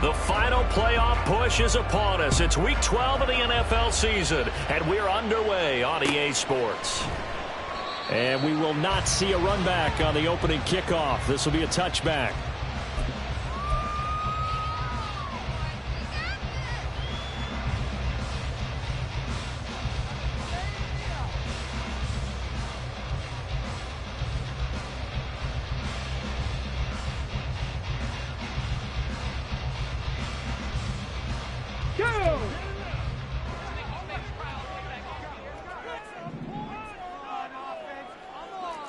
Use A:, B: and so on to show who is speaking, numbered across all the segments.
A: The final playoff push is upon us. It's Week 12 of the NFL season, and we're underway on EA Sports.
B: And we will not see a run back on the opening kickoff. This will be a touchback.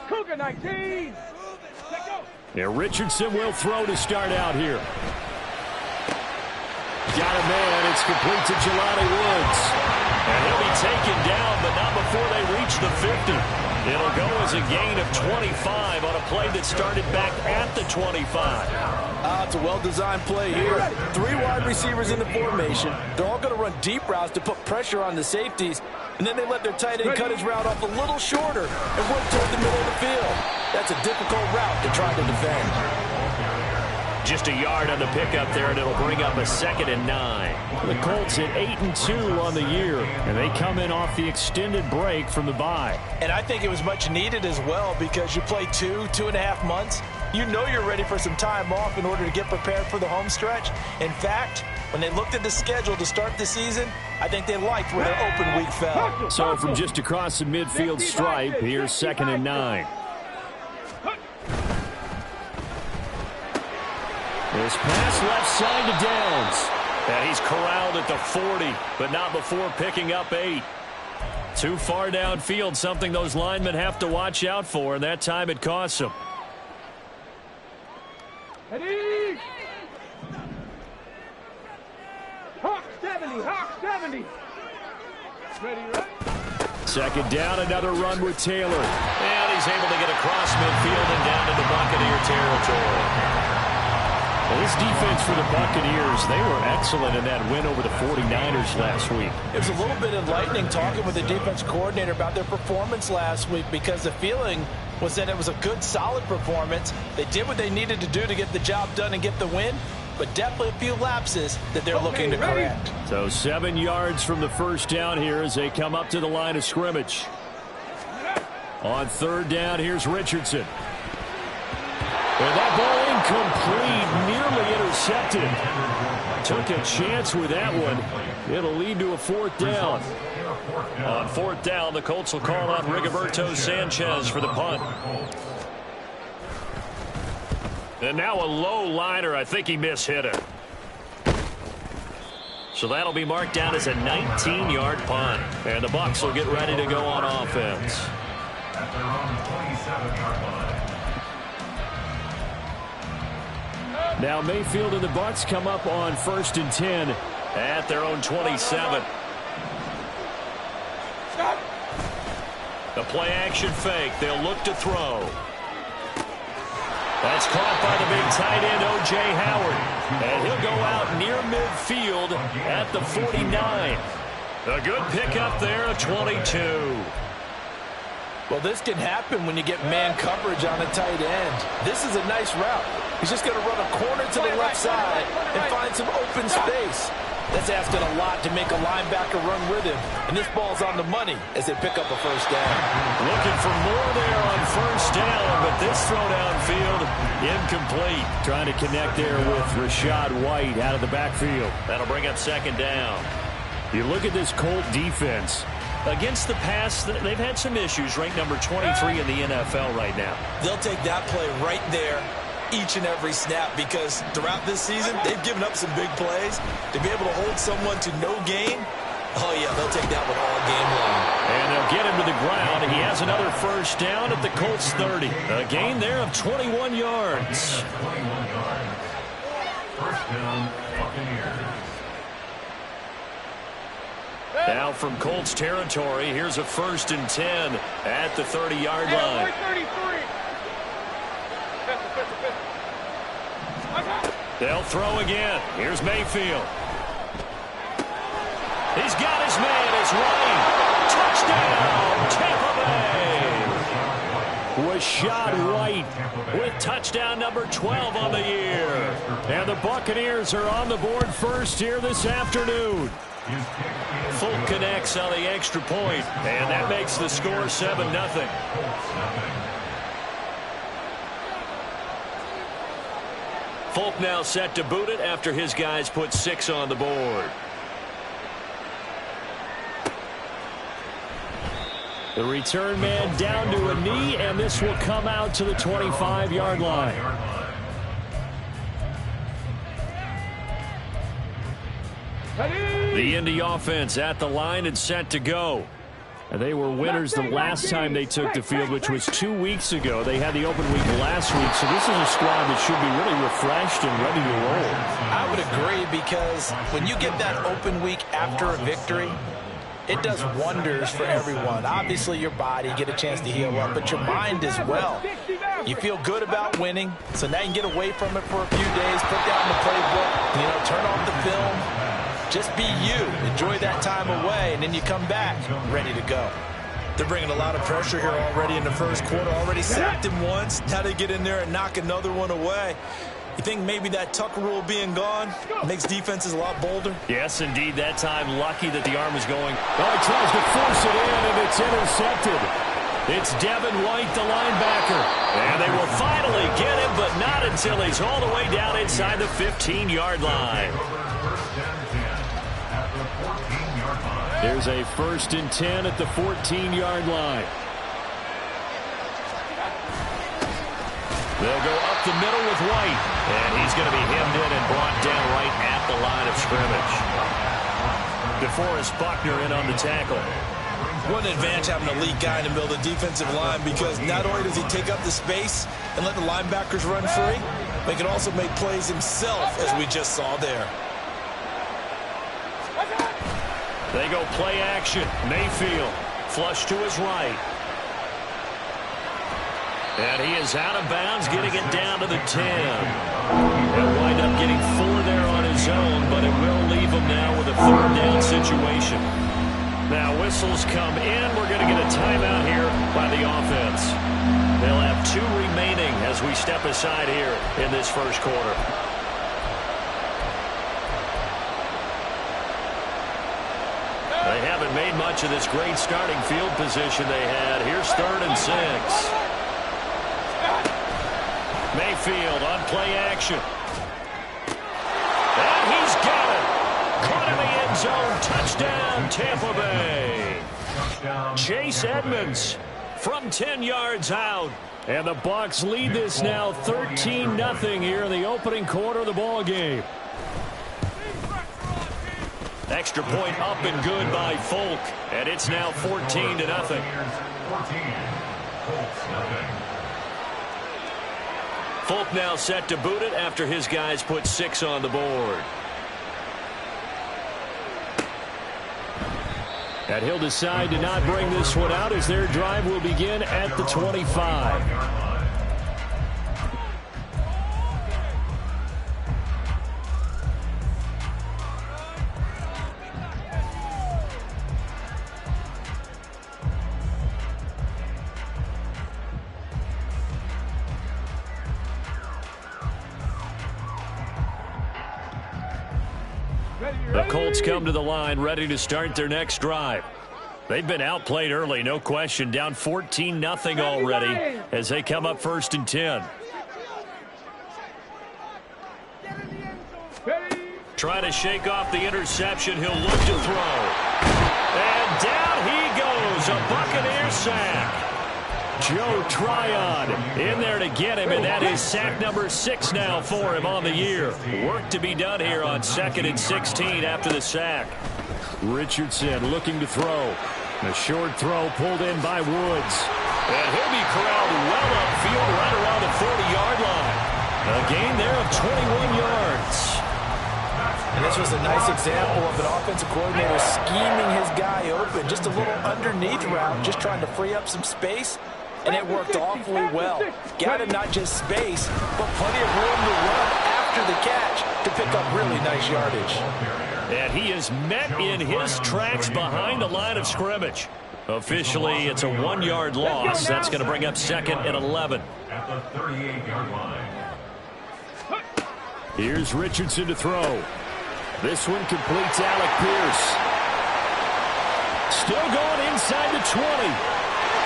C: Cougar 19.
B: Yeah, Richardson will throw to start out here. Got a man. It's complete to Jelani Woods.
A: And he'll be taken down, but not before they reach the 50. It'll go as a gain of 25 on a play that started back at the 25.
D: It's a well-designed play here. 3 wide receivers in the formation. They're all going to run deep routes to put pressure on the safeties. And then they let their tight end cut his route off a little shorter and work toward the middle of the field. That's a difficult route to try to defend.
A: Just a yard on the pickup there, and it'll bring up a 2nd and 9.
B: The Colts at 8-2 on the year, and they come in off the extended break from the bye.
D: And I think it was much needed as well because you play 2.5 months. You know you're ready for some time off in order to get prepared for the home stretch. In fact, when they looked at the schedule to start the season, I think they liked where their open week fell.
B: So from just across the midfield stripe, here's 2nd and 9. This pass left side to Downs.
A: And he's corralled at the 40, but not before picking up 8. Too far downfield, something those linemen have to watch out for, and that time it costs them.
C: Ready? Hawk 70, Hawk 70. Ready, right?
B: 2nd down, another run with Taylor.
A: And he's able to get across midfield and down into Buccaneer territory.
B: Well, this defense for the Buccaneers, they were excellent in that win over the 49ers last week.
D: It was a little bit enlightening talking with the defense coordinator about their performance last week because the feeling was that it was a good, solid performance. They did what they needed to do to get the job done and get the win, but definitely a few lapses that they're looking to correct.
B: So 7 yards from the first down here as they come up to the line of scrimmage. On 3rd down, here's Richardson. And that ball incomplete, nearly intercepted. Took a chance with that one. It'll lead to a 4th down.
A: On 4th down, the Colts will call on Rigoberto Sanchez for the punt. And now a low liner. I think he mishit it. So that'll be marked down as a 19-yard punt. And the Bucs will get ready to go on offense.
E: At their own 27-yard line.
B: Now Mayfield and the Bucs come up on 1st and 10
A: at their own 27. The play action fake. They'll look to throw. That's caught by the big tight end, O.J. Howard. And he'll go out near midfield at the 49. A good pickup there of 22.
D: Well, this can happen when you get man coverage on a tight end. This is a nice route. He's just going to run a corner to the left side and find some open space. That's asking a lot to make a linebacker run with him. And this ball's on the money as they pick up a 1st down.
A: Looking for more there on 1st down, but this throw downfield, incomplete.
B: Trying to connect there with Rashad White out of the backfield.
A: That'll bring up 2nd down.
B: You look at this Colt defense.
A: Against the pass, they've had some issues, ranked number 23 in the NFL right now.
F: They'll take that play right there each and every snap because throughout this season, they've given up some big plays. To be able to hold someone to no gain, oh, yeah, they'll take that one all game long.
A: And they'll get him to the ground. He has another 1st down at the Colts 30. A gain there of 21 yards.
E: 21 yards. 1st down, Buccaneers.
A: Now from Colts territory, here's a 1st and 10 at the 30-yard line. They'll throw again. Here's Mayfield. He's got his man. It's White. Touchdown, Tampa Bay.
B: Rashad White
A: with touchdown number 12 on the year.
B: And the the Buccaneers are on the board first here this afternoon.
A: Folk connects on the extra point, and that makes the score 7-0. Folk now set to boot it after his guys put 6 on the board.
B: The return man down to a knee, and this will come out to the 25-yard line. The Indy offense at the line and set to go. And they were winners the last time they took the field, which was 2 weeks ago. They had the open week last week, so this is a squad that should be really refreshed and ready to roll.
D: I would agree, because when you get that open week after a victory, it does wonders for everyone. Obviously, your body, get a chance to heal up, but your mind as well. You feel good about winning, so now you can get away from it for a few days, put down the playbook, turn off the film. Just be you. Enjoy that time away, and then you come back ready to go.
F: They're bringing a lot of pressure here already in the first quarter. Already sacked him once. Now they get in there and knock another one away. You think maybe that Tucker rule being gone makes defenses a lot bolder?
A: Yes, indeed. That time, lucky that the arm was going.
B: Oh, he tries to force it in, and it's intercepted. It's Devin White, the linebacker.
A: And they will finally get him, but not until he's all the way down inside the 15-yard line.
B: There's a 1st and 10 at the 14-yard line.
A: They'll go up the middle with White. And he's going to be hemmed in and brought down right at the line of scrimmage. DeForest Buckner in on the tackle.
F: What an advantage having an elite guy in the middle of the defensive line, because not only does he take up the space and let the linebackers run free, but he can also make plays himself, as we just saw there.
A: They go play action. Mayfield flush to his right. And he is out of bounds, getting it down to the 10. He'll wind up getting 4 there on his own, but it will leave him now with a 3rd down situation. Now whistles come in. We're going to get a timeout here by the offense. They'll have 2 remaining as we step aside here in this first quarter. They haven't made much of this great starting field position they had. Here's 3rd and 6. Mayfield on play action. And he's got it. Caught in the end zone. Touchdown, Tampa Bay. Chase Edmonds from 10 yards out.
B: And the Bucs lead this now 13-0 here in the opening quarter of the ball game.
A: Extra point up and good by Folk. And it's now 14-0. Folk now set to boot it after his guys put 6 on the board.
B: And he'll decide to not bring this one out as their drive will begin at the 25.
A: The Colts come to the line ready to start their next drive. They've been outplayed early, no question. Down 14-0 already as they come up 1st and 10. Try to shake off the interception. He'll look to throw. And down he goes. A Buccaneer sack. Joe Tryon in there to get him, and that is sack number 6 now for him on the year. Work to be done here on 2nd and 16 after the sack.
B: Richardson looking to throw. A short throw pulled in by Woods.
A: And he'll be corralled well upfield right around the 40-yard line. A gain there of 21 yards.
D: And this was a nice example of an offensive coordinator scheming his guy open. Just a little underneath route, just trying to free up some space. And it worked awfully well. Got him not just space, but plenty of room to run after the catch to pick up really nice yardage.
A: And he is met in his tracks behind the line of scrimmage. Officially, it's a 1-yard loss. That's going to bring up 2nd and 11.
E: At the 38-yard line.
B: Here's Richardson to throw. This one completes Alec Pierce. Still going inside the 20.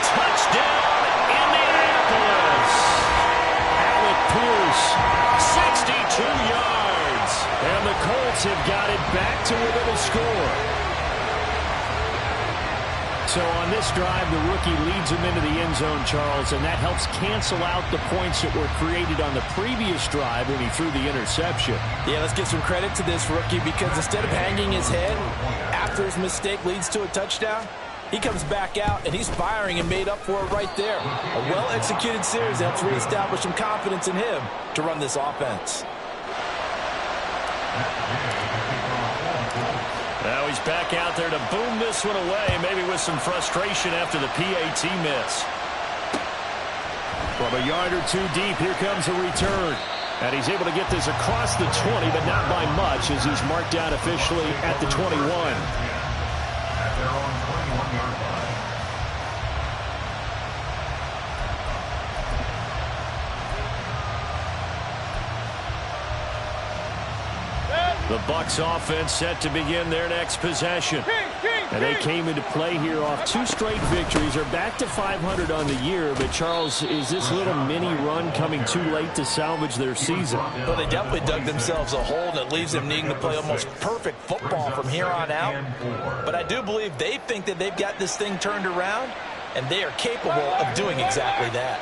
B: Touchdown, Indianapolis. Alec Pierce, 62 yards. And the Colts have got it back to within a score. So on this drive, the rookie leads him into the end zone, Charles, and that helps cancel out the points that were created on the previous drive when he threw the interception.
D: Yeah, let's give some credit to this rookie because instead of hanging his head after his mistake leads to a touchdown, he comes back out and he's firing and made up for it right there. A well-executed series helps reestablish some confidence in him to run this offense.
B: Now he's back out there to boom this one away, maybe with some frustration after the PAT miss. From a yard or two deep, here comes a return. And he's able to get this across the 20, but not by much, as he's marked out officially at the 21.
E: At their own 21-yard line.
B: The Bucs offense set to begin their next possession. And they came into play here off 2 straight victories. They're back to 500 on the year. But, Charles, is this little mini run coming too late to salvage their season?
D: Well, they definitely dug themselves a hole that leaves them needing to play almost perfect football from here on out. But I do believe they think that they've got this thing turned around, and they are capable of doing exactly that.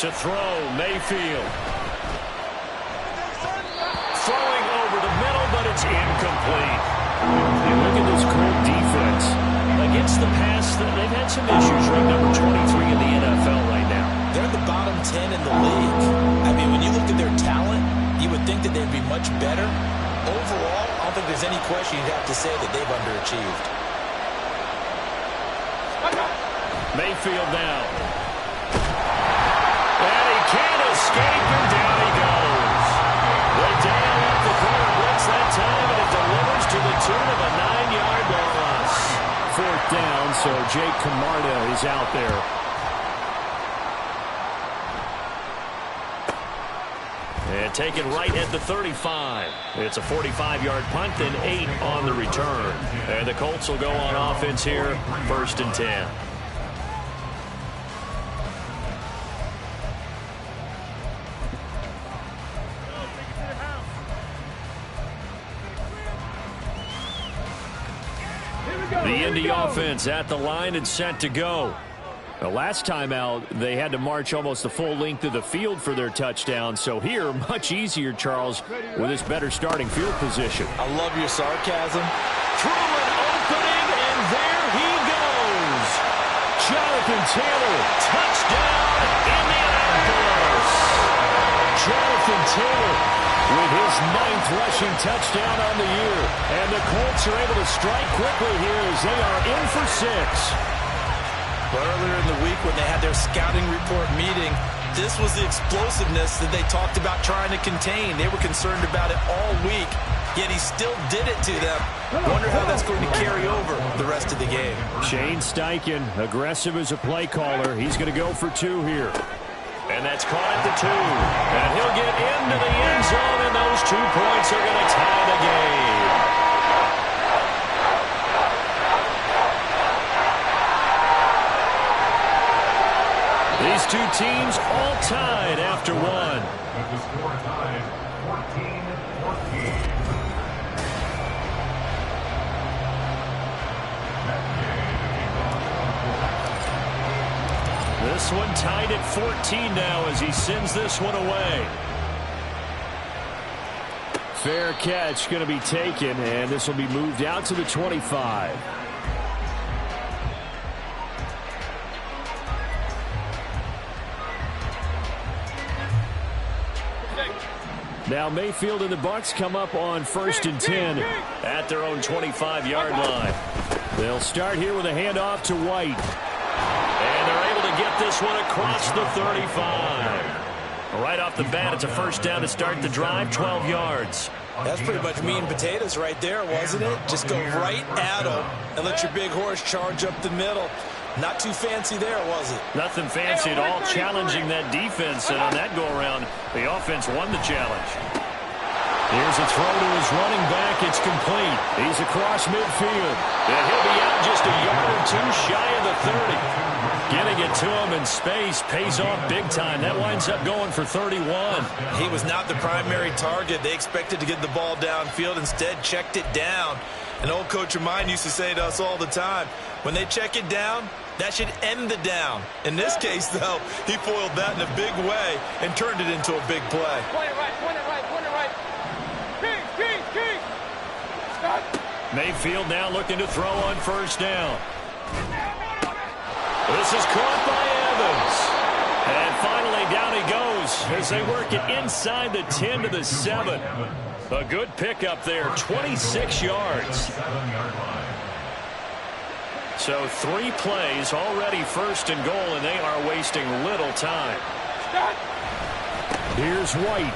B: To throw, Mayfield. Throwing over the middle, but it's incomplete. Look at this Colt defense. Against the pass, they've had some issues. Ranked number 23 in the NFL right now.
D: They're at the bottom 10 in the league. I mean, when you look at their talent, you would think that they'd be much better. Overall, I don't think there's any question you'd have to say that they've underachieved.
B: Mayfield now. And he can't escape, and down he goes. The down off the corner blitz that time, and it delivers to the tune of a 9-yard loss. 4th down, so Jake Camarda is out there. And taken right at the 35. It's a 45-yard punt, then 8 on the return. And the Colts will go on offense here, 1st and 10. The Indy offense at the line and set to go. The last time out, they had to march almost the full length of the field for their touchdown. So here, much easier, Charles, with this better starting field position.
D: I love your sarcasm.
B: Through an opening, and there he goes. Jonathan Taylor, touchdown, Indianapolis. Jonathan Taylor with his 9th rushing touchdown on the year. And the Colts are able to strike quickly here as they are in for 6.
D: But earlier in the week when they had their scouting report meeting, this was the explosiveness that they talked about trying to contain. They were concerned about it all week, yet he still did it to them. Wonder how that's going to carry over the rest of the game.
B: Shane Steichen, aggressive as a play caller. He's going to go for 2 here. And that's caught at the 2. And he'll get into the end zone, and those 2 points are going to tie the game. These 2 teams all tied after 1.
E: With the score tied 14-14.
B: This one tied at 14 now as he sends this one away. Fair catch going to be taken, and this will be moved out to the 25. Now Mayfield and the Bucs come up on 1st and 10 at their own 25-yard line. They'll start here with a handoff to White. And they're able to get this one across the 35. Right off the bat, it's a 1st down to start the drive, 12 yards.
D: That's pretty much meat and potatoes right there, wasn't it? Just go right at them and let your big horse charge up the middle.
F: Not too fancy there, was it?
B: Nothing fancy at all, challenging that defense, and on that go-around, the offense won the challenge. Here's a throw to his running back. It's complete. He's across midfield. And he'll be out just a yard or two shy of the 30. Getting it to him in space pays off big time. That winds up going for 31.
F: He was not the primary target. They expected to get the ball downfield. Instead, checked it down. An old coach of mine used to say to us all the time, when they check it down, that should end the down. In this case, though, he foiled that in a big way and turned it into a big play.
C: Point it right, point it right, point it right. King. Stop.
B: Mayfield now looking to throw on first down. This is caught by Evans. And finally down he goes as they work it inside the 10 to the 7. A good pickup there, 26 yards. So 3 plays, already first and goal, and they are wasting little time. Here's White.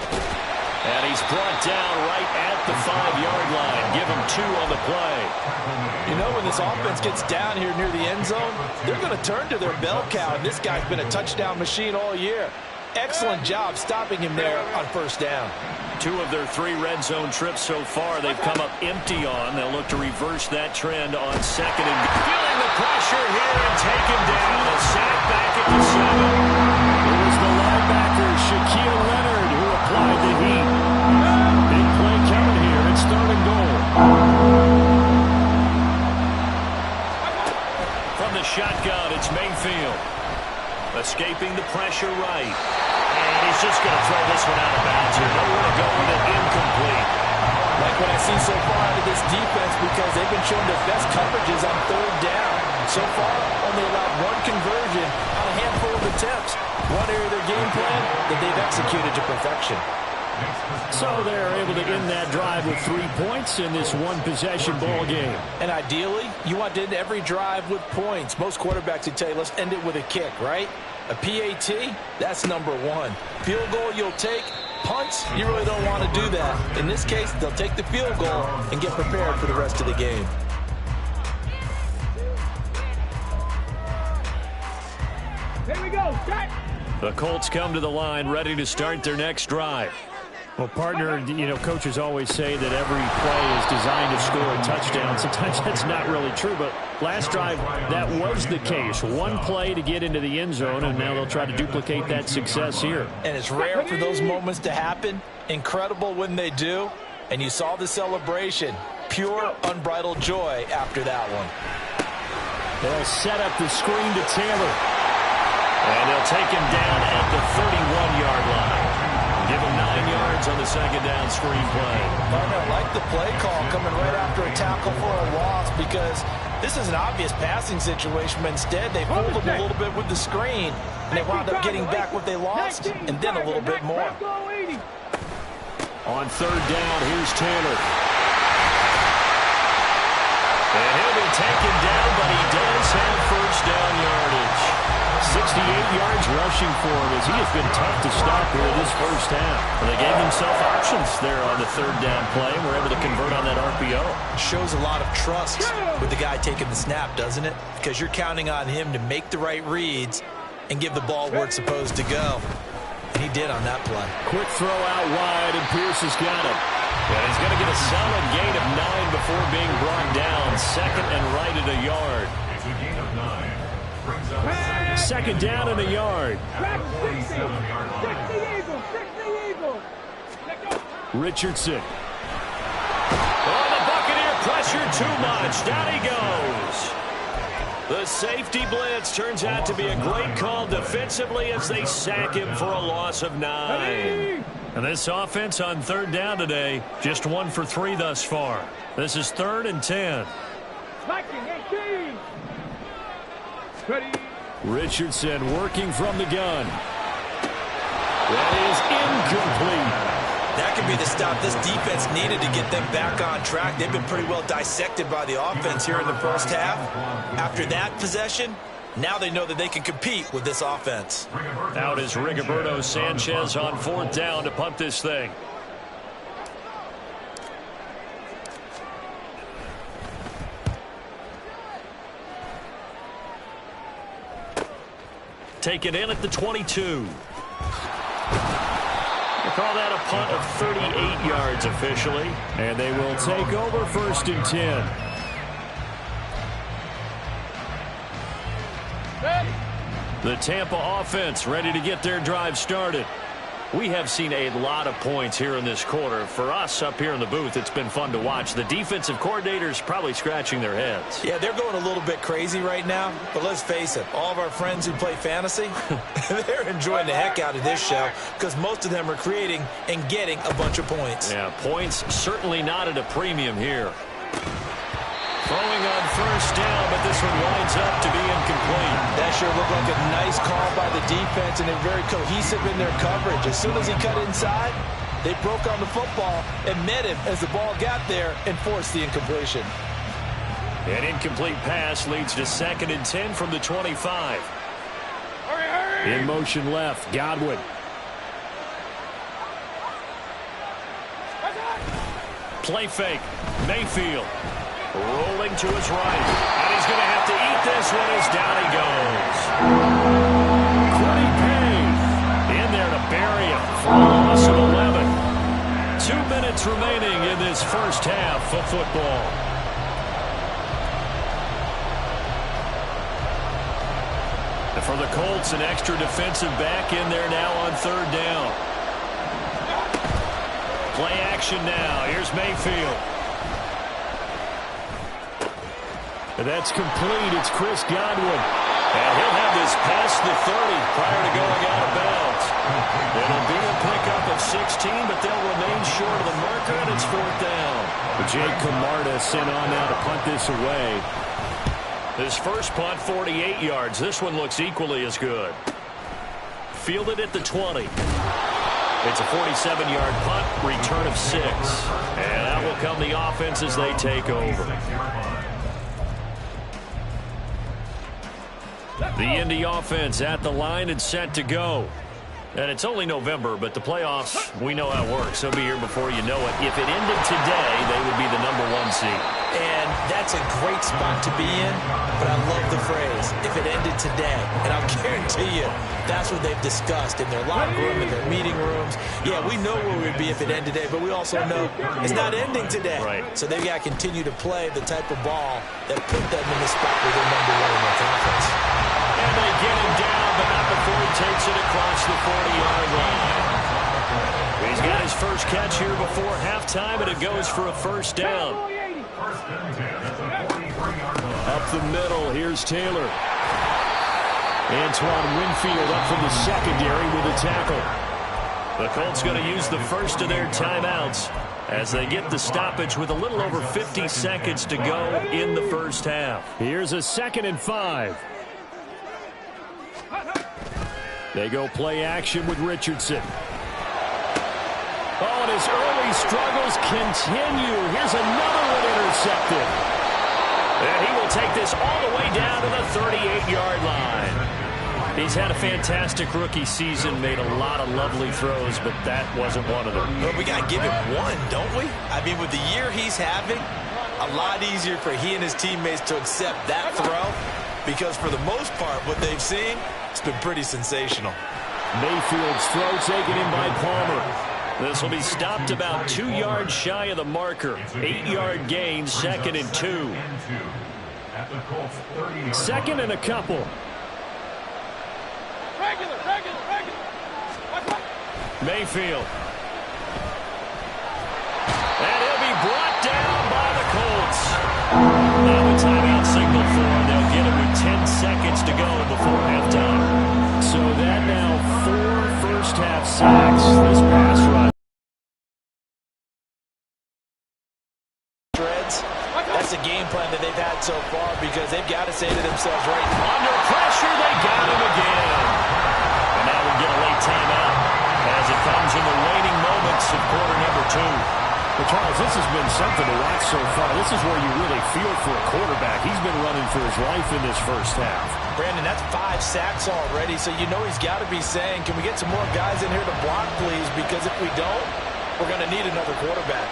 B: And he's brought down right at the 5-yard line. Give him 2 on the play.
D: You know, when this offense gets down here near the end zone, they're going to turn to their bell cow, and this guy's been a touchdown machine all year. Excellent job stopping him there on first down.
B: 2 of their 3 red zone trips so far they've come up empty on. They'll look to reverse that trend on second and feeling the pressure here and taken down. A sack back at the 7. It was the linebacker Shaquille Leonard who applied the heat. Big play coming here. It's 3rd and goal. From the shotgun, it's Mayfield. Escaping the pressure right. And he's just going to throw this one out of bounds here. They want to go with it incomplete.
D: Like what I've seen so far out of this defense, because they've been showing their best coverages on 3rd down. So far, only allowed 1 conversion on a handful of attempts. One area of their game plan that they've executed to perfection.
B: So they're able to end that drive with 3 points in this one-possession ball game.
D: And ideally, you want to end every drive with points. Most quarterbacks would tell you, let's end it with a kick, right? A PAT, that's number 1. Field goal you'll take. Punts, you really don't want to do that. In this case, they'll take the field goal and get prepared for the rest of the game.
C: Here we go, shot.
B: The Colts come to the line ready to start their next drive. Well, partner, you know, coaches always say that every play is designed to score a touchdown. Sometimes that's not really true, but last drive, that was the case. 1 play to get into the end zone, and now they'll try to duplicate that success here.
D: And it's rare for those moments to happen. Incredible when they do. And you saw the celebration. Pure, unbridled joy after that one.
B: They'll set up the screen to Taylor. And they'll take him down at the 31-yard line. Give him 9 yards on the second down screen play.
D: I like the play call coming right after a tackle for a loss, because this is an obvious passing situation, but instead they fooled him a little bit with the screen, and they wound up getting back what they lost, and then a little bit more.
B: On 3rd down, here's Taylor. And he'll be taken down, but he does have first down yardage. 68 yards rushing for him as he has been tough to stop here this first half. And they gave himself options there on the 3rd down play and were able to convert on that RPO.
F: Shows a lot of trust with the guy taking the snap, doesn't it? Because you're counting on him to make the right reads and give the ball where it's supposed to go. And he did on that play.
B: Quick throw out wide, and Pierce has got him. And he's going to get a solid gain of 9 before being brought down. 2nd and right at a yard.
E: It's a gain of 9.
B: 2nd down and a yard.
C: 60 Eagles.
B: Richardson. Oh, the Buccaneer pressure too much. Down he goes. The safety blitz turns out to be a great call defensively as they sack him for a loss of 9. And this offense on 3rd down today, just 1 for 3 thus far. This is 3rd and 10.
C: Ready.
B: Richardson working from the gun. That is incomplete.
F: That could be the stop this defense needed to get them back on track. They've been pretty well dissected by the offense here in the first half. After that possession, now they know that they can compete with this offense.
B: Out is Rigoberto Sanchez on 4th down to punt this thing. take it in at the 22. They call that a punt of 38 yards officially. And they will take over 1st and 10. The Tampa offense ready to get their drive started. We have seen a lot of points here in this quarter. For us up here in the booth, it's been fun to watch. The defensive coordinators probably scratching their heads.
F: Yeah, they're going a little bit crazy right now. But let's face it, all of our friends who play fantasy, they're enjoying the heck out of this show because most of them are creating and getting a bunch of points.
B: Yeah, points certainly not at a premium here. Throwing on 1st down, but this one winds up to be incomplete.
F: That sure looked like a nice call by the defense, and they're very cohesive in their coverage. As soon as he cut inside, they broke on the football and met him as the ball got there and forced the incompletion.
B: An incomplete pass leads to 2nd and 10 from the 25. In motion left, Godwin. Play fake, Mayfield. Rolling to his right. And he's going to have to eat this one as down he goes. Quiddy Payne in there to bury him for a loss of 11. 2 minutes remaining in this first half of football. And for the Colts, an extra defensive back in there now on 3rd down. Play action now. Here's Mayfield. And that's complete. It's Chris Godwin. And he'll have this past the 30 prior to going out of bounds. It'll be a pickup of 16, but they'll remain short of the marker, and it's 4th down. Jake Camarda sent on now to punt this away. His first punt, 48 yards. This one looks equally as good. Fielded at the 20. It's a 47-yard punt, return of 6. And out will come the offense as they take over. The Indy offense at the line and set to go. And it's only November, but the playoffs, we know how it works. They'll be here before you know it. If it ended today, they would be the #1 seed.
F: And that's a great spot to be in, but I love the phrase, if it ended today. And I'll guarantee you, that's what they've discussed in their locker room, in their meeting rooms. Yeah, we know where we'd be if it ended today, but we also know it's not ending today.
B: Right.
F: So they've got to continue to play the type of ball that put them in the spot where they're #1 in their conference.
B: And they get him down, but not before he takes it across the 40-yard line. He's got his first catch here before halftime, and it goes for a 1st down. Up the middle, here's Taylor. Antoine Winfield up from the secondary with a tackle. The Colts going to use the first of their timeouts as they get the stoppage with a little over 50 seconds to go in the first half. Here's a 2nd and 5. They go play action with Richardson. Oh, and his early struggles continue. Here's another one intercepted. And he will take this all the way down to the 38-yard line. He's had a fantastic rookie season, made a lot of lovely throws, but that wasn't one of them.
F: Well, we got to give him one, don't we? I mean, with the year he's having, a lot easier for he and his teammates to accept that throw because for the most part, what they've seen, it's been pretty sensational.
B: Mayfield's throw taken in by Palmer. This will be stopped about 2 yards shy of the marker. 8-yard gain, 2nd and 2. 2nd and a couple.
C: Regular.
B: Mayfield. And he'll be brought down by the Colts. Now the timeout signal for him. They'll get it with 10 seconds to go before halftime. So that now 4 first-half sacks. This pass rush.
F: That's a game plan that they've had so far because they've got to say to themselves right now.
B: Under pressure, they got him again. And now we get a late timeout as it comes in the waning moments of quarter number 2. Well, Charles, this has been something to watch so far. This is where you really feel for a quarterback. He's been running for his life in this first half.
F: Brandon, that's 5 sacks already, so you know he's got to be saying, can we get some more guys in here to block, please? Because if we don't, we're going to need another quarterback.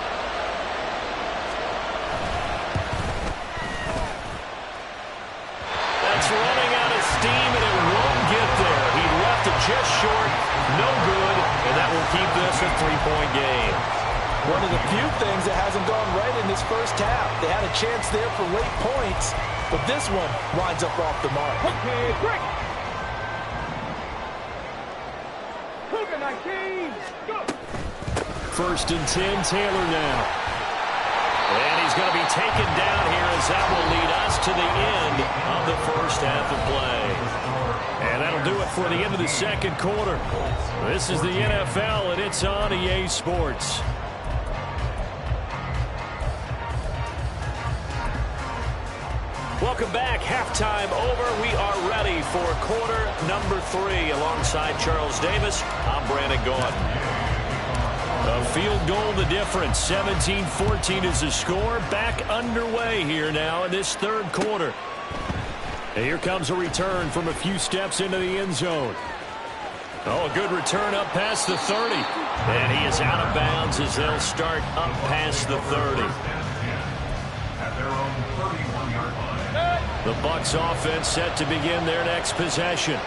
B: That's running out of steam, and it won't get there.
A: a three-point game.
D: One of the few things that hasn't gone right in this first half. They had a chance there for late points, but this one winds up off the mark.
C: Okay, break. Cougar 19. Go.
B: 1st and 10, Taylor now.
A: And he's going to be taken down here as that will lead us to the end of the first half of play.
B: And that'll do it for the end of the second quarter. This is the NFL, and it's on EA Sports.
A: Welcome back. Halftime over. We are ready for quarter number 3. Alongside Charles Davis, I'm Brandon Gaudin.
B: A field goal the difference. 17-14 is the score. Back underway here now in this third quarter. And here comes a return from a few steps into the end zone. Oh, a good return up past the 30.
A: And he is out of bounds as they'll start up past the 30.
E: At their own 31-yard line.
B: The Bucs offense set to begin their next possession.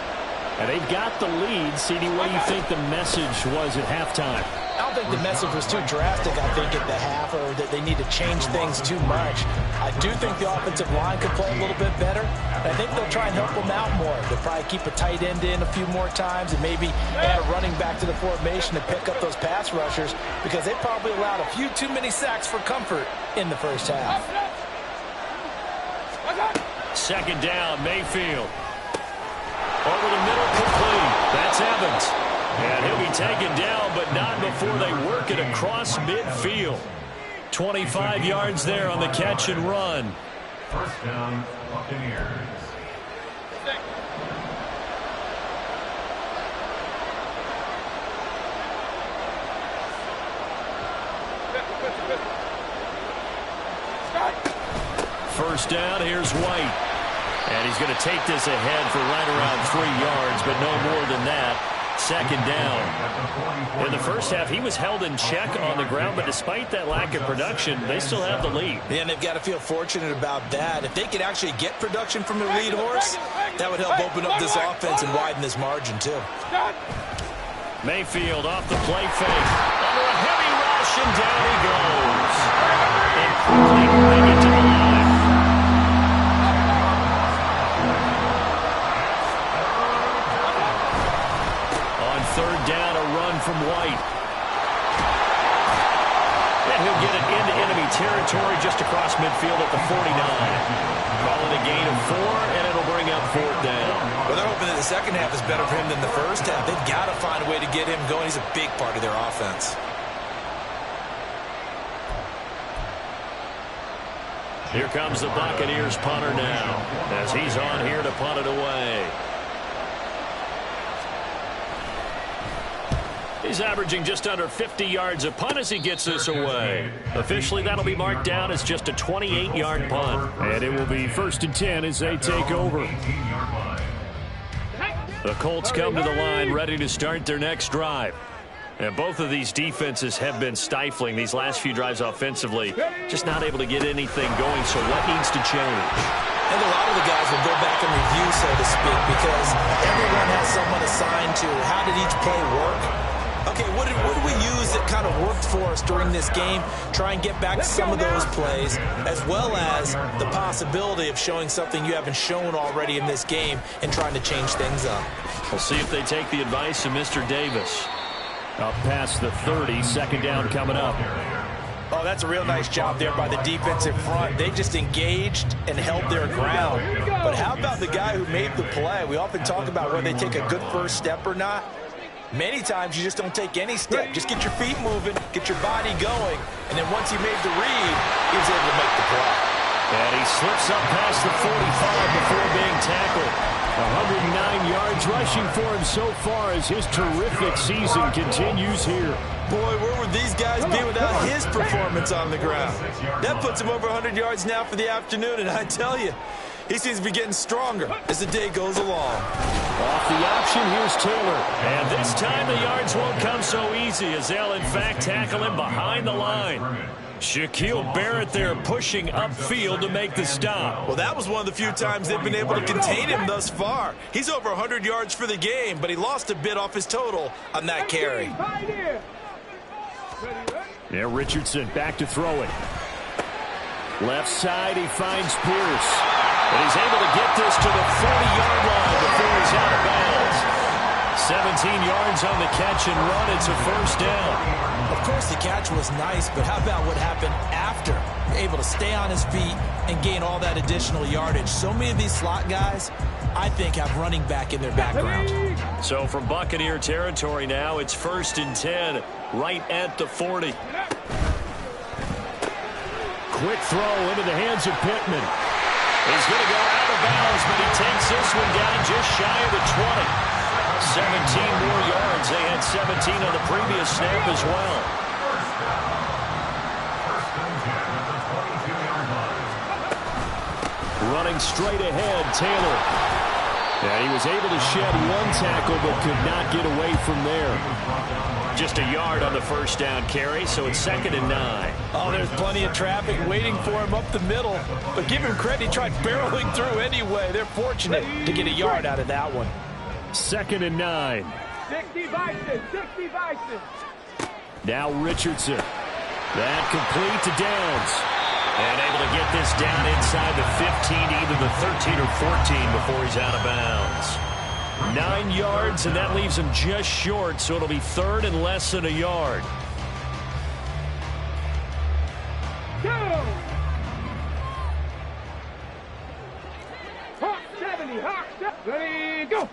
B: And they've got the lead. CD, what do you think the message was at halftime?
D: I don't think the message was too drastic, I think, at the half, or that they need to change things too much. I do think the offensive line could play a little bit better. And I think they'll try and help them out more. They'll probably keep a tight end in a few more times and maybe add a running back to the formation to pick up those pass rushers, because they probably allowed a few too many sacks for comfort in the first half.
B: 2nd down, Mayfield. Over the middle, complete. That's Evans. And he'll be taken down, but not before they work it across midfield. 25 yards there on the catch and run.
E: 1st down, Buccaneers.
B: First down, here's White. And he's going to take this ahead for right around 3 yards, but no more than that. 2nd down. In the first half, he was held in check on the ground, but despite that lack of production, they still have the lead.
F: Yeah, and they've got to feel fortunate about that. If they could actually get production from their lead horse, that would help open up this offense and widen this margin, too.
B: Mayfield off the play fake. Under a heavy rush, and down he goes. And quickly bring it to the line. On 3rd down, a run from White. And he'll get it into enemy territory just across midfield at the 49. Call it a gain of 4, and it'll bring up 4th down.
F: Well, they're hoping that the second half is better for him than the first half. They've got to find a way to get him going. He's a big part of their offense.
B: Here comes the Buccaneers punter now, as he's on here to punt it away. He's averaging just under 50 yards a punt as he gets this away. Officially, that'll be marked down as just a 28-yard punt. And it will be 1st and 10 as they take over. The Colts come to the line ready to start their next drive. And both of these defenses have been stifling these last few drives offensively. Just not able to get anything going, so what needs to change?
F: And a lot of the guys will go back and review, so to speak, because everyone has someone assigned to how did each play work. Okay, what did we use that kind of worked for us during this game? Try and get back to some of those plays, as well as the possibility of showing something you haven't shown already in this game and trying to change things up.
B: We'll see if they take the advice of Mr. Davis. Up past the 30, 2nd down coming up.
D: Oh, that's a real nice job there by the defensive front. They just engaged and held their ground. But how about the guy who made the play? We often talk about whether they take a good first step or not. Many times you just don't take any step. Just get your feet moving, get your body going, and then once he made the read, he was able to make the play.
B: And he slips up past the 45 before being tackled. 109 yards rushing for him so far as his terrific season continues here.
F: Boy, where would these guys be without his performance on the ground? That puts him over 100 yards now for the afternoon, and I tell you, he seems to be getting stronger as the day goes along.
B: Off the option, here's Taylor. And this time the yards won't come so easy as they'll in fact tackle him behind the line. Shaquille Barrett there pushing upfield to make the stop.
F: Well, that was one of the few times they've been able to contain him thus far. He's over 100 yards for the game, but he lost a bit off his total on that carry.
B: Yeah, Richardson back to throw it. Left side, he finds Pierce. And he's able to get this to the 40-yard line before he's out of bounds. 17 yards on the catch and run. It's a first down.
D: Of course, the catch was nice, but how about what happened after? Able to stay on his feet and gain all that additional yardage. So many of these slot guys, I think, have running back in their background.
B: So from Buccaneer territory now, it's 1st and 10, right at the 40. Quick throw into the hands of Pittman. He's going to go out of bounds, but he takes this one down just shy of the 20. 17 more yards. They had 17 on the previous snap as well. Running straight ahead, Taylor. And he was able to shed one tackle, but could not get away from there. Just a yard on the first down carry, so it's 2nd and 9.
D: Oh, there's plenty of traffic waiting for him up the middle. But give him credit, he tried barreling through anyway. They're fortunate to get a yard out of that one.
B: 2nd and 9.
C: 60 Bison, 60 Bison.
B: Now Richardson. That complete to Downs. And able to get this down inside the 15, either the 13 or 14 before he's out of bounds. 9 yards, and that leaves him just short, so it'll be 3rd and less than a yard.
C: Go! Hawk 70, Hawk 70. Ready, go!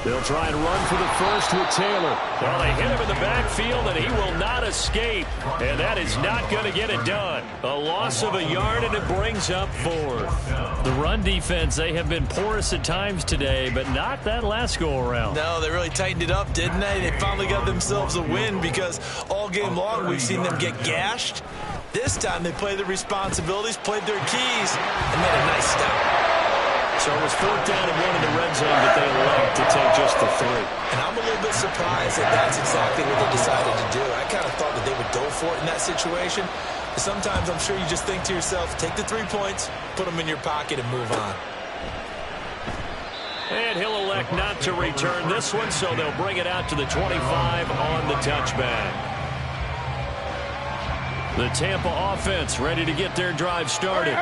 B: They'll try and run for the first with Taylor. Well, they hit him in the backfield, and he will not escape. And that is not going to get it done. A loss of a yard, and it brings up 4th. The run defense, they have been porous at times today, but not that last go-around.
F: No, they really tightened it up, didn't they? They finally got themselves a win because all game long we've seen them get gashed. This time they played their responsibilities, played their keys, and made a nice stop.
B: So it was 4th down and 1 in the red zone, but they elect to take just the 3.
F: And I'm a little bit surprised that that's exactly what they decided to do. I kind of thought that they would go for it in that situation. But sometimes I'm sure you just think to yourself, take the 3 points, put them in your pocket, and move on.
B: And he'll elect not to return this one, so they'll bring it out to the 25 on the touchback. The Tampa offense ready to get their drive started.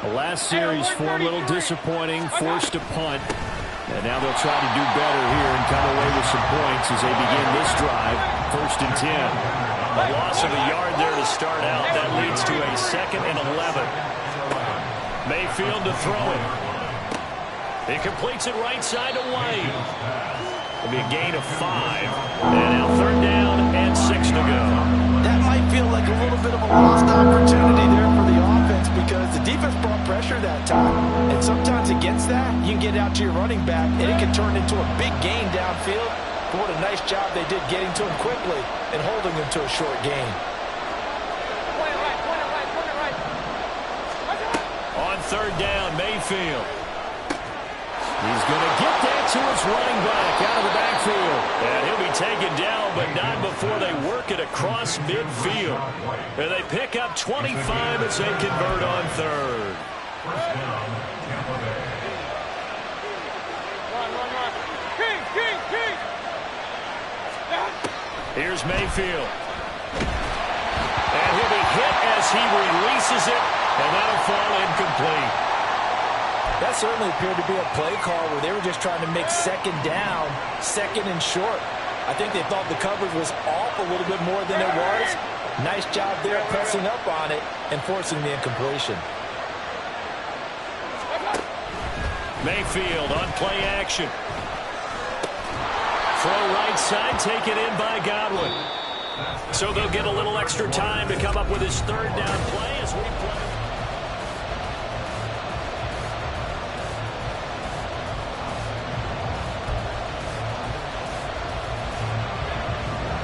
B: The last series for a little disappointing, forced a punt. And now they'll try to do better here and come away with some points as they begin this drive. 1st and 10. A loss of a yard there to start out. That leads to a 2nd and 11. Mayfield to throw it. He completes it right side to White. It'll be a gain of 5. And now 3rd down and 6 to go.
D: That might feel like a little bit of a lost opportunity there for the offense because the defense brought pressure that time. And sometimes against that, you can get out to your running back, and it can turn into a big gain downfield. But what a nice job they did getting to him quickly and holding him to a short gain.
C: Point it right.
B: On 3rd down, Mayfield. He's going to get that to his running back out of the backfield. And he'll be taken down, but not before they work it across midfield. And they pick up 25 as they convert on 3rd.
C: Run. King.
B: Here's Mayfield. And he'll be hit as he releases it, and that'll fall incomplete.
D: That certainly appeared to be a play call where they were just trying to make 2nd down, 2nd and short. I think they thought the coverage was off a little bit more than it was. Nice job there pressing up on it and forcing the incompletion.
B: Mayfield on play action. Throw right side, taken in by Godwin. So they'll get a little extra time to come up with his 3rd down play as we play.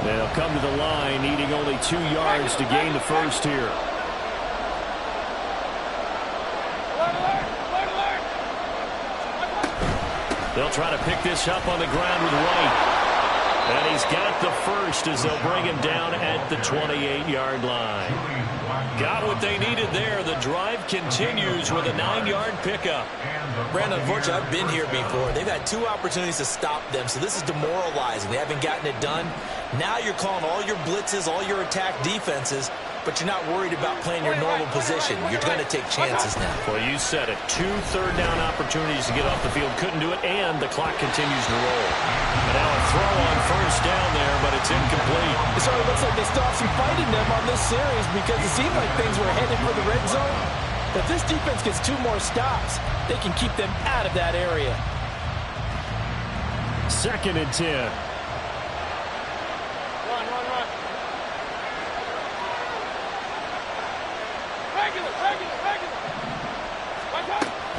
B: They'll come to the line, needing only 2 yards to gain the first here. They'll try to pick this up on the ground with White. And he's got the first as they'll bring him down at the 28-yard line. Got what they needed there. The drive continues with a 9-yard pickup.
F: Brandon, unfortunately, I've been here before. They've had 2 opportunities to stop them, so this is demoralizing. They haven't gotten it done. Now you're calling all your blitzes, all your attack defenses, but you're not worried about playing your normal position. You're going to take chances now.
B: Well, you said it. 2 third-down opportunities to get off the field. Couldn't do it, and the clock continues to roll. And now a throw on first down there, but it's incomplete.
D: It sort of looks like they stopped some fight in them on this series because it seemed like things were headed for the red zone. But this defense gets 2 more stops. They can keep them out of that area.
B: 2nd and 10.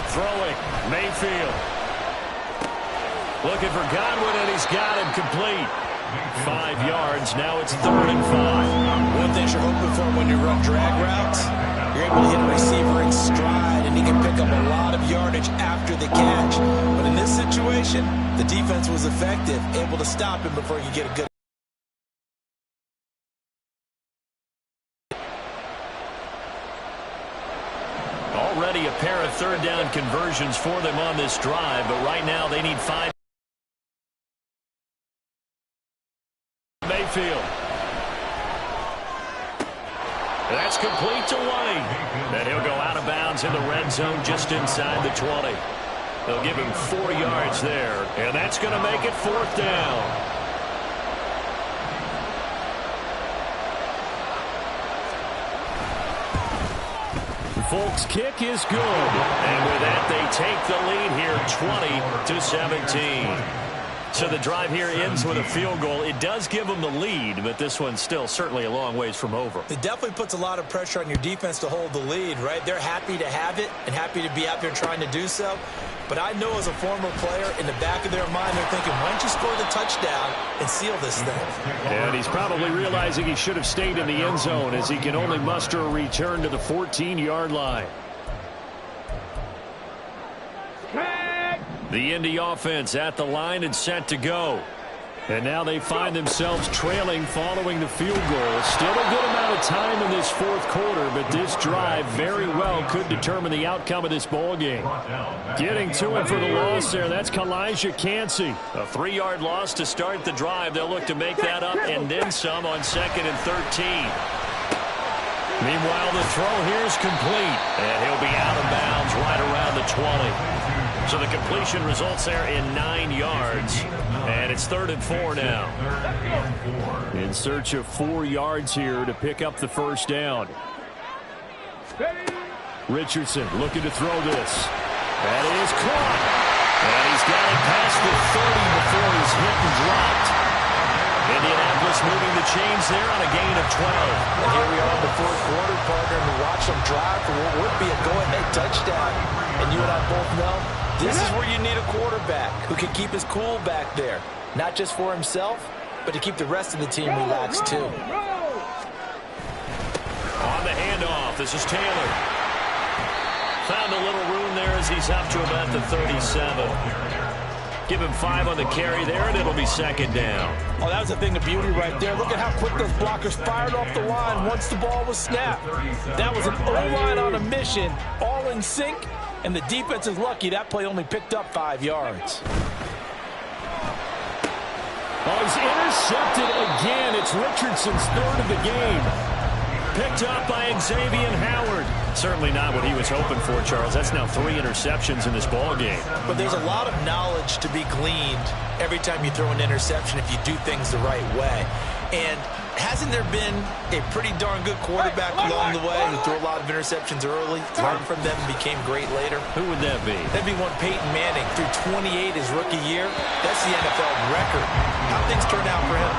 B: Throwing, Mayfield. Looking for Godwin, and he's got him complete. 5 yards, now it's 3rd and 5.
F: One thing you're hoping for when you run drag routes, you're able to hit a receiver in stride, and he can pick up a lot of yardage after the catch. But in this situation, the defense was effective, able to stop him before he could get a good.
B: Already a pair of third-down conversions for them on this drive, but right now they need 5. Mayfield. That's complete to White. And he'll go out of bounds in the red zone just inside the 20. They'll give him 4 yards there, and that's going to make it 4th down. Folks' kick is good. And with that, they take the lead here 20-17. So the drive here ends with a field goal. It does give them the lead, but this one's still certainly a long ways from over.
F: It definitely puts a lot of pressure on your defense to hold the lead, right? They're happy to have it and happy to be out there trying to do so. But I know as a former player, in the back of their mind, they're thinking, why don't you score the touchdown and seal this thing?
B: And he's probably realizing he should have stayed in the end zone as he can only muster a return to the 14-yard line. The Indy offense at the line and set to go. And now they find themselves trailing following the field goal. Still a good amount of time in this 4th quarter, but this drive very well could determine the outcome of this ball game. Getting to him for the loss there, that's Kalijah Cansey. A 3-yard loss to start the drive. They'll look to make that up and then some on 2nd and 13. Meanwhile, the throw here is complete, and he'll be out of bounds right around the 20. So the completion results there in 9 yards, and it's 3rd and 4 now. In search of 4 yards here to pick up the first down. Richardson looking to throw this. That is caught. And he's got it past the 30 before he's hit and dropped. Indianapolis moving the chains there on a gain of 12.
D: And here we are in the 4th quarter, partner, and we watch them drive for what would be a go-ahead touchdown. And you and I both know this is where you need a quarterback who can keep his cool back there. Not just for himself, but to keep the rest of the team relaxed too.
B: On the handoff, this is Taylor. Found a little room there as he's up to about the 37. Give him 5 on the carry there, and it'll be 2nd down.
D: Oh, that was a thing of beauty right there. Look at how quick those blockers fired off the line once the ball was snapped. That was an O-line on a mission, all in sync, and the defense is lucky that play only picked up 5 yards.
B: Oh, he's intercepted again. It's Richardson's 3rd of the game. Picked up by Xavier Howard. Certainly not what he was hoping for, Charles. That's now 3 interceptions in this ball game.
F: But there's a lot of knowledge to be gleaned every time you throw an interception if you do things the right way. And hasn't there been a pretty darn good quarterback along the way who threw a lot of interceptions early, learned from them, and became great later?
B: Who would that be?
F: That'd be one Peyton Manning. Threw 28 his rookie year. That's the NFL record. How things turned out for him?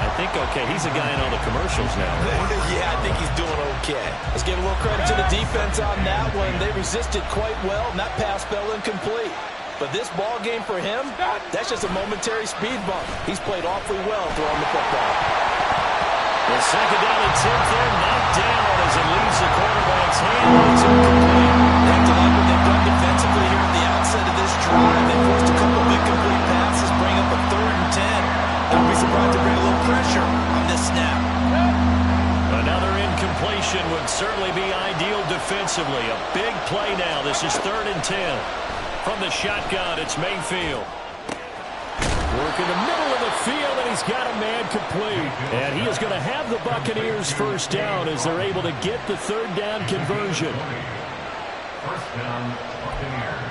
B: I think okay. He's a guy in all the commercials now, right?
F: Yeah, I think he's doing okay.
D: Let's give a little credit to the defense on that one. They resisted quite well, and that pass fell incomplete. But this ball game for him, that's just a momentary speed bump. He's played awfully well throwing the football.
B: The 2nd down and 10th there, knocked down as it leaves the quarterback's hand. It's incomplete.
F: They have to like what they've done defensively here at the outset of this drive. They forced a couple of incomplete passes, bring up a 3rd and 10. Don't be surprised pressure on this snap.
B: Another incompletion would certainly be ideal defensively. A big play now. This is 3rd and 10. From the shotgun, it's Mayfield. Work in the middle of the field, and he's got a man complete. And he is going to have the Buccaneers first down as they're able to get the 3rd down conversion.
E: First down, Buccaneers.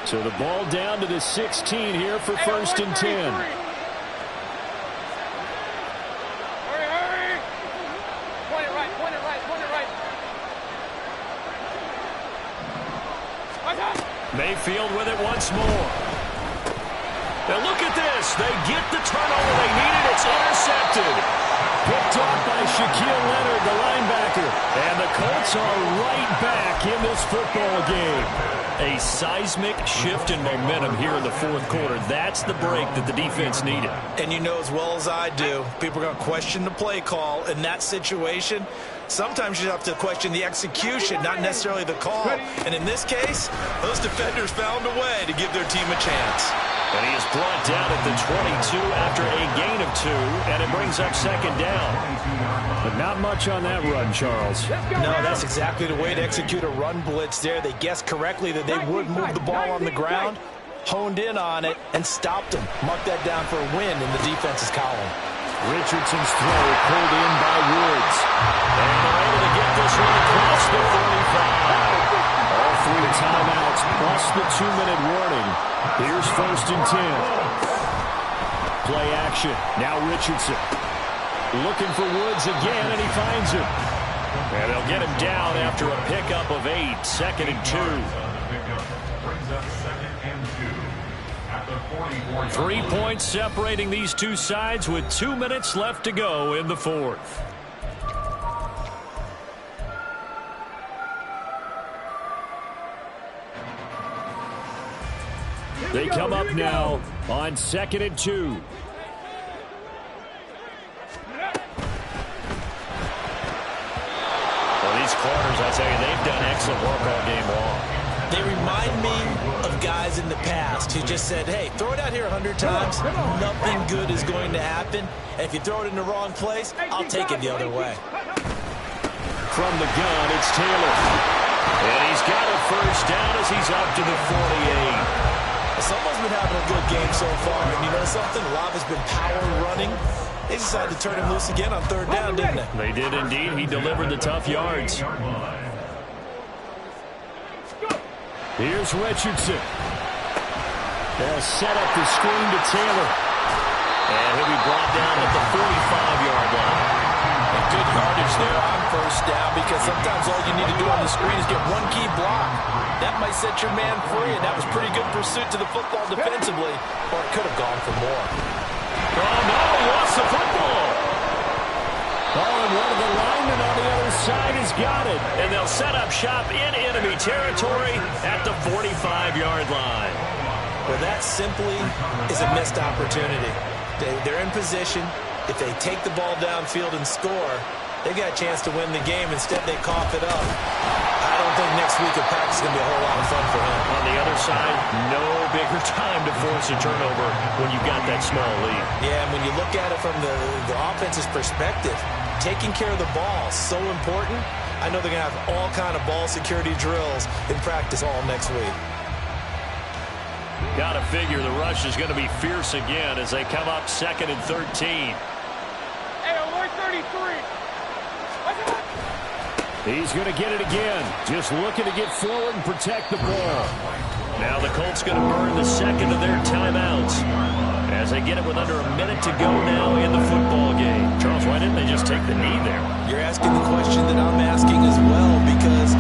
B: So the ball down to the 16 here for 1st and 10.
C: Hurry, hurry. Point it right, point it right, point it right.
B: Mayfield with it once more. Now look at this. They get the turnover they needed. It's intercepted. Picked off by Shaquille Leonard, the linebacker. And the Colts are right back in this football game. A seismic shift in momentum here in the 4th quarter. That's the break that the defense needed.
F: And you know as well as I do, people are going to question the play call in that situation. Sometimes you have to question the execution, not necessarily the call. And in this case, those defenders found a way to give their team a chance.
B: And he is brought down at the 22 after a gain of 2, and it brings up 2nd down. But not much on that run, Charles.
D: No, that's exactly the way to execute a run blitz there. They guessed correctly that they would move the ball on the ground, honed in on it, and stopped them. Mark that down for a win in the defense's column.
B: Richardson's throw pulled in by Woods. And they're able to get this one across the 45. All 3 timeouts plus the 2-minute warning. Here's 1st and 10. Play action. Now Richardson. Looking for Woods again, and he finds him. And they'll get him down after a pickup of 8. 2nd and 2.
E: Brings up 2nd and 2. At the 44.
B: 3 points separating these two sides with 2 minutes left to go in the 4th. They come up now on 2nd and 2. Well, these corners, I tell you, they've done excellent work all game long.
F: They remind me of guys in the past who just said, hey, throw it out here 100 times. Nothing good is going to happen. And if you throw it in the wrong place, I'll take it the other way.
B: From the gun, it's Taylor. And he's got a first down as he's up to the 48.
F: Someone's been having a good game so far. And you know something? A lot has been power running. They decided to turn him loose again on 3rd down, didn't they?
B: They did indeed. He delivered the tough yards. Here's Richardson. They'll set up the screen to Taylor. And he'll be brought down at the 45-yard line.
D: And good yardage there on 1st down, because sometimes all you need to do on the screen is get one key block. That might set your man free, and that was pretty good pursuit to the football defensively, or it could have gone for more.
B: Oh, no, he lost the football. Oh, and one of the linemen on the other side has got it. And they'll set up shop in enemy territory at the 45-yard line.
F: Well, that simply is a missed opportunity. They're in position. If they take the ball downfield and score, they got a chance to win the game. Instead, they cough it up. I don't think next week at practice is going to be a whole lot of fun for him.
B: On the other side, no bigger time to force a turnover when you've got that small lead.
F: Yeah, and when you look at it from the offense's perspective, taking care of the ball is so important. I know they're going to have all kind of ball security drills in practice all next week.
B: Got to figure the rush is going to be fierce again as they come up 2nd and 13.
C: Hey, 133.
B: He's going to get it again. Just looking to get forward and protect the ball. Now the Colts going to burn the 2nd of their timeouts as they get it with under a minute to go now in the football game. Charles, why didn't they just take the knee there?
F: You're asking the question that I'm asking as well, because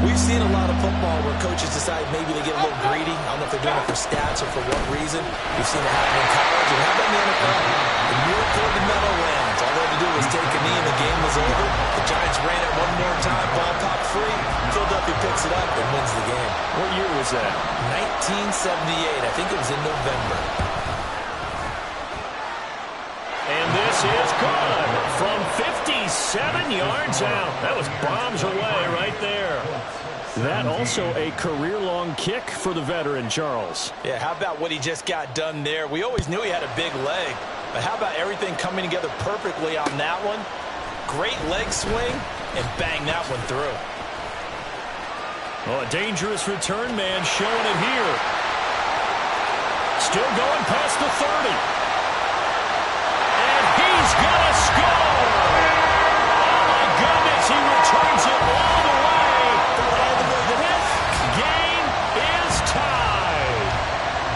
F: we've seen a lot of football where coaches decide maybe they get a little greedy. I don't know if they're doing it for stats or for what reason. We've seen it happen in college. And how about in the NFL? The miracle of the Meadowlands. All they had to do was take a knee and the game was over. The Giants ran it one more time. Ball popped free. Philadelphia picks it up and wins the game.
B: What year was that?
F: 1978. I think it was in November.
B: And this is good from 57 7 yards out. That was bombs away right there. That also a career-long kick for the veteran, Charles.
D: Yeah, how about what he just got done there? We always knew he had a big leg, but how about everything coming together perfectly on that one? Great leg swing, and bang that one through.
B: Oh, a dangerous return man showing it here. Still going past the 30. And he's going to score! Oh, my goodness, he returns it all the way. Game is tied.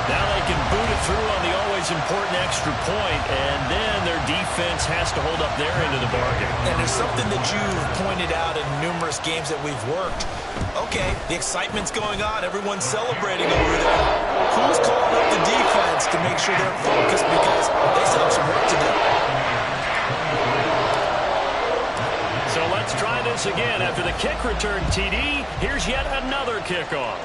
B: Now they can boot it through on the always important extra point, and then their defense has to hold up their end of the bargain.
F: And there's something that you've pointed out in numerous games that we've worked. Okay, the excitement's going on. Everyone's celebrating over there. Who's calling up the defense to make sure they're focused because they still have some work to do?
B: So let's try this again. After the kick return, TD, here's yet another kickoff.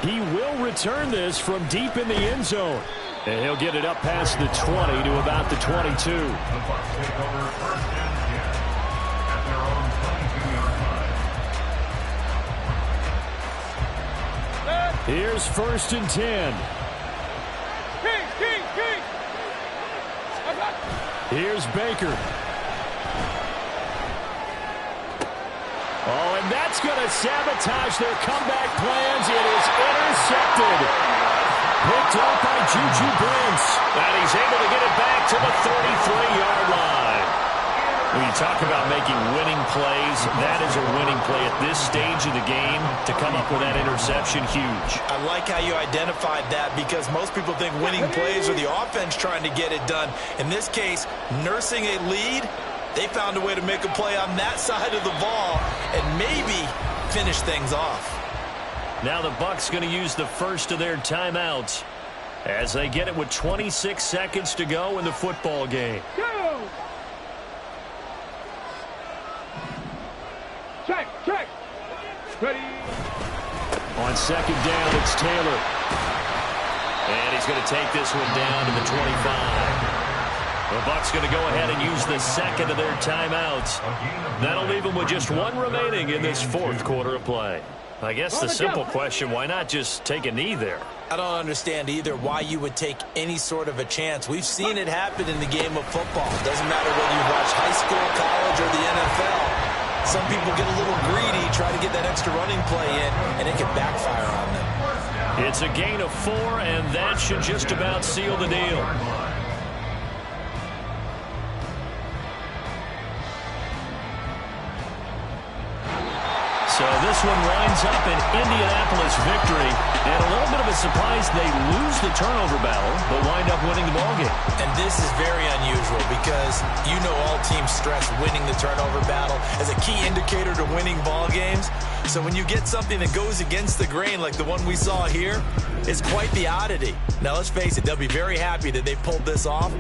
B: He will return this from deep in the end zone. And he'll get it up past the 20 to about the 22.
E: The Bucs take over first and 10 at their own 22-yard line.
B: Here's first and 10.
C: King.
B: Here's Baker. Oh, and that's going to sabotage their comeback plans. It is intercepted. Picked up by Juju Brents. And he's able to get it back to the 33-yard line. When you talk about making winning plays, that is a winning play at this stage of the game. To come up with that interception, huge.
F: I like how you identified that because most people think winning plays are the offense trying to get it done. In this case, nursing a lead, they found a way to make a play on that side of the ball and maybe finish things off.
B: Now the Bucs going to use the first of their timeouts as they get it with 26 seconds to go in the football game.
C: Go! Check. Ready.
B: On second down, it's Taylor. And he's going to take this one down to the 25. The Bucs going to go ahead and use the second of their timeouts. That'll leave them with just one remaining in this fourth quarter of play. I guess the simple question, why not just take a knee there?
F: I don't understand either why you would take any sort of a chance. We've seen it happen in the game of football. It doesn't matter whether you watch high school, college, or the NFL. Some people get a little greedy, try to get that extra running play in, and it can backfire on them.
B: It's a gain of 4, and that should just about seal the deal. So this one winds up an Indianapolis victory. And a little bit of a surprise, they lose the turnover battle, but wind up winning the ballgame.
F: And this is very unusual because you know all teams stress winning the turnover battle as a key indicator to winning ball games. So when you get something that goes against the grain like the one we saw here, it's quite the oddity. Now let's face it, they'll be very happy that they pulled this off.